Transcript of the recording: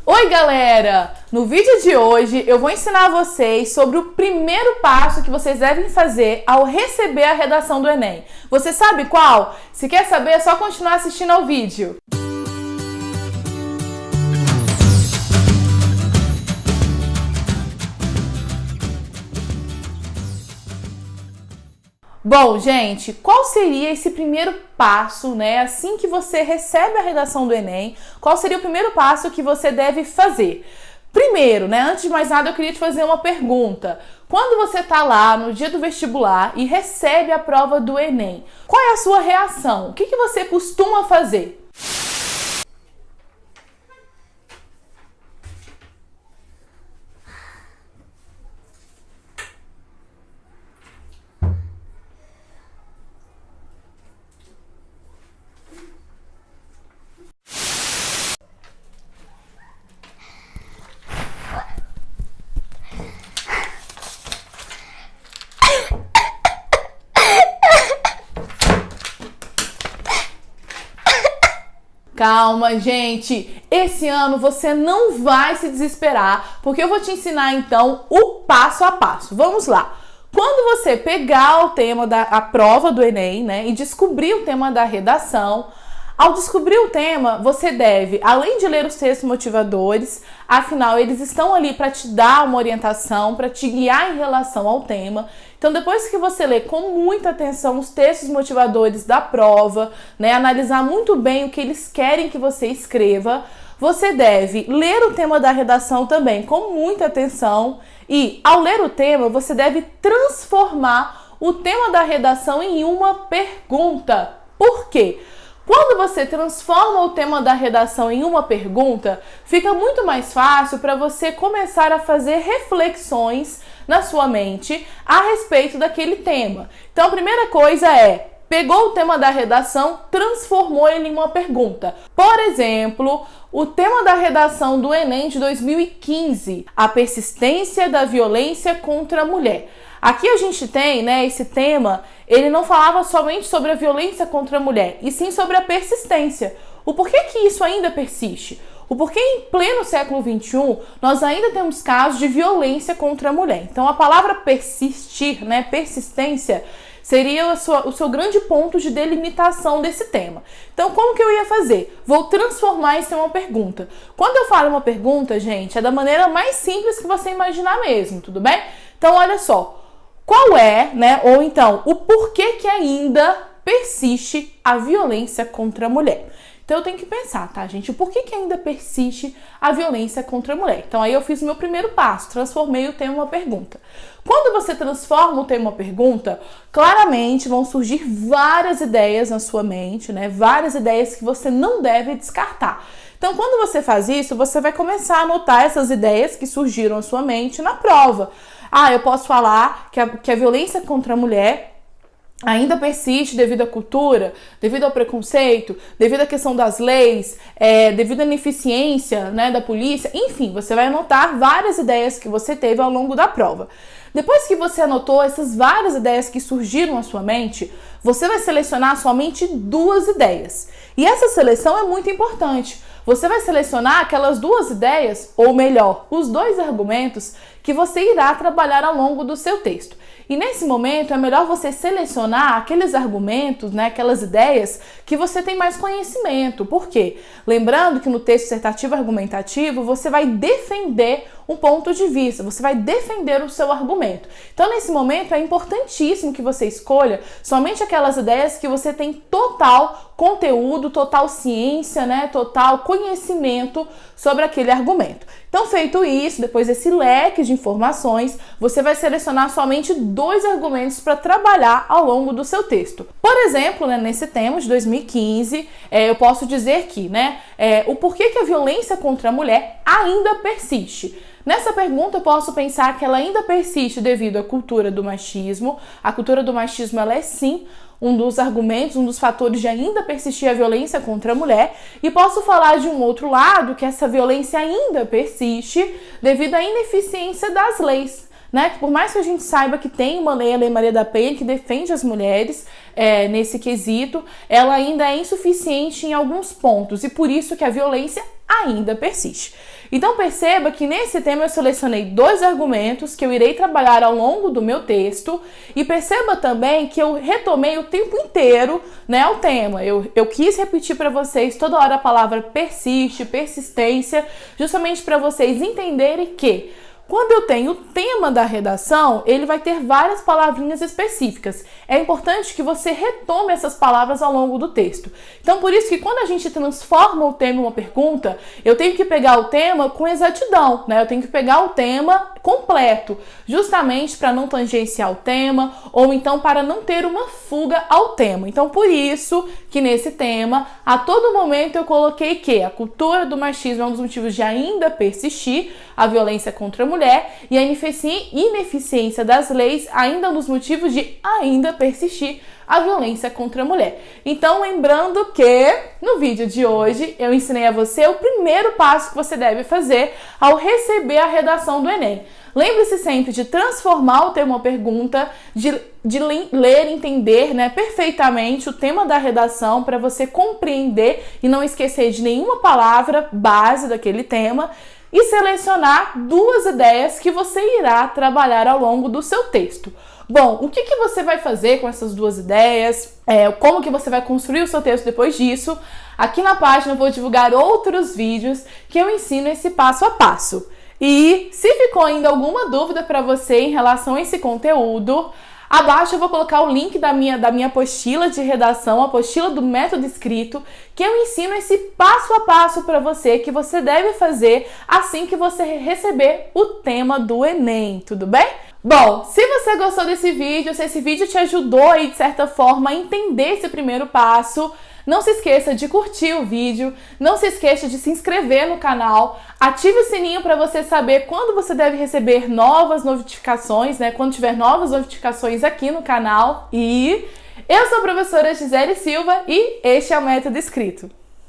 Oi galera! No vídeo de hoje eu vou ensinar vocês sobre o primeiro passo que vocês devem fazer ao receber a redação do Enem. Você sabe qual? Se quer saber é só continuar assistindo ao vídeo. Bom, gente, qual seria esse primeiro passo, né? Assim que você recebe a redação do Enem, qual seria o primeiro passo que você deve fazer? Primeiro, né, antes de mais nada, eu queria te fazer uma pergunta. Quando você tá lá no dia do vestibular e recebe a prova do Enem, qual é a sua reação? O que você costuma fazer? Calma, gente! Esse ano você não vai se desesperar, porque eu vou te ensinar então o passo a passo. Vamos lá! Quando você pegar o tema da prova do Enem, né, e descobrir o tema da redação, ao descobrir o tema, você deve, além de ler os textos motivadores, afinal, eles estão ali para te dar uma orientação, para te guiar em relação ao tema. Então, depois que você ler com muita atenção os textos motivadores da prova, né, analisar muito bem o que eles querem que você escreva, você deve ler o tema da redação também com muita atenção e, ao ler o tema, você deve transformar o tema da redação em uma pergunta. Por quê? Quando você transforma o tema da redação em uma pergunta, fica muito mais fácil para você começar a fazer reflexões na sua mente a respeito daquele tema. Então, a primeira coisa é, pegou o tema da redação, transformou ele em uma pergunta. Por exemplo, o tema da redação do Enem de 2015, a persistência da violência contra a mulher. Aqui a gente tem, né, esse tema, ele não falava somente sobre a violência contra a mulher, e sim sobre a persistência. O porquê que isso ainda persiste? O porquê em pleno século XXI nós ainda temos casos de violência contra a mulher. Então a palavra persistir, né, persistência, seria o seu grande ponto de delimitação desse tema. Então, como que eu ia fazer? Vou transformar isso em uma pergunta. Quando eu falo uma pergunta, gente, é da maneira mais simples que você imaginar mesmo, tudo bem? Então, olha só. Qual é, né, ou então, o porquê que ainda persiste a violência contra a mulher? Então eu tenho que pensar, tá, gente? O porquê que ainda persiste a violência contra a mulher? Então aí eu fiz o meu primeiro passo, transformei o tema em uma pergunta. Quando você transforma o tema em uma pergunta, claramente vão surgir várias ideias na sua mente, né? Várias ideias que você não deve descartar. Então, quando você faz isso, você vai começar a anotar essas ideias que surgiram na sua mente na prova. Ah, eu posso falar que a violência contra a mulher ainda persiste devido à cultura, devido ao preconceito, devido à questão das leis, devido à ineficiência, né, da polícia. Enfim, você vai anotar várias ideias que você teve ao longo da prova. Depois que você anotou essas várias ideias que surgiram na sua mente, você vai selecionar somente 2 ideias. E essa seleção é muito importante. Você vai selecionar aquelas 2 ideias, ou melhor, os 2 argumentos que você irá trabalhar ao longo do seu texto. E nesse momento é melhor você selecionar aqueles argumentos, né, aquelas ideias que você tem mais conhecimento. Por quê? Lembrando que no texto dissertativo argumentativo você vai defender um ponto de vista, você vai defender o seu argumento. Então nesse momento é importantíssimo que você escolha somente aquelas ideias que você tem total conteúdo, total ciência, né, total conhecimento sobre aquele argumento. Então, feito isso, depois desse leque de informações, você vai selecionar somente 2 argumentos para trabalhar ao longo do seu texto. Por exemplo, né, nesse tema de 2015, eu posso dizer que, né, o porquê que a violência contra a mulher ainda persiste. Nessa pergunta eu posso pensar que ela ainda persiste devido à cultura do machismo. A cultura do machismo, ela é sim um dos argumentos, um dos fatores de ainda persistir a violência contra a mulher, e posso falar de um outro lado que essa violência ainda persiste devido à ineficiência das leis. né? Que por mais que a gente saiba que tem uma lei, a Lei Maria da Penha, que defende as mulheres nesse quesito, ela ainda é insuficiente em alguns pontos e por isso que a violência ainda persiste. Então perceba que nesse tema eu selecionei 2 argumentos que eu irei trabalhar ao longo do meu texto e perceba também que eu retomei o tempo inteiro, né, o tema. Eu quis repetir para vocês toda hora a palavra persiste, persistência, justamente para vocês entenderem que quando eu tenho o tema da redação, ele vai ter várias palavrinhas específicas. É importante que você retome essas palavras ao longo do texto. Então, por isso que quando a gente transforma o tema em uma pergunta, eu tenho que pegar o tema com exatidão, né? Eu tenho que pegar o tema completo, justamente para não tangenciar o tema ou então para não ter uma fuga ao tema. Então, por isso que nesse tema, a todo momento eu coloquei que a cultura do machismo é um dos motivos de ainda persistir a violência contra a mulher e a ineficiência das leis ainda nos motivos de ainda persistir a violência contra a mulher. Então, lembrando que no vídeo de hoje eu ensinei a você o primeiro passo que você deve fazer ao receber a redação do Enem. Lembre-se sempre de transformar o tema pergunta, de ler e entender, né, perfeitamente o tema da redação para você compreender e não esquecer de nenhuma palavra base daquele tema e selecionar 2 ideias que você irá trabalhar ao longo do seu texto. Bom, o que você vai fazer com essas 2 ideias? Como que você vai construir o seu texto depois disso? Aqui na página eu vou divulgar outros vídeos que eu ensino esse passo a passo. E se ficou ainda alguma dúvida para você em relação a esse conteúdo, abaixo eu vou colocar o link da minha apostila de redação, a apostila do método escrito, que eu ensino esse passo a passo para você, que você deve fazer assim que você receber o tema do Enem, tudo bem? Bom, se você gostou desse vídeo, se esse vídeo te ajudou aí de certa forma a entender esse primeiro passo, não se esqueça de curtir o vídeo, não se esqueça de se inscrever no canal, ative o sininho para você saber quando você deve receber novas notificações, né? Quando tiver novas notificações aqui no canal. E eu sou a professora Gisele Silva e este é o Método Escrito.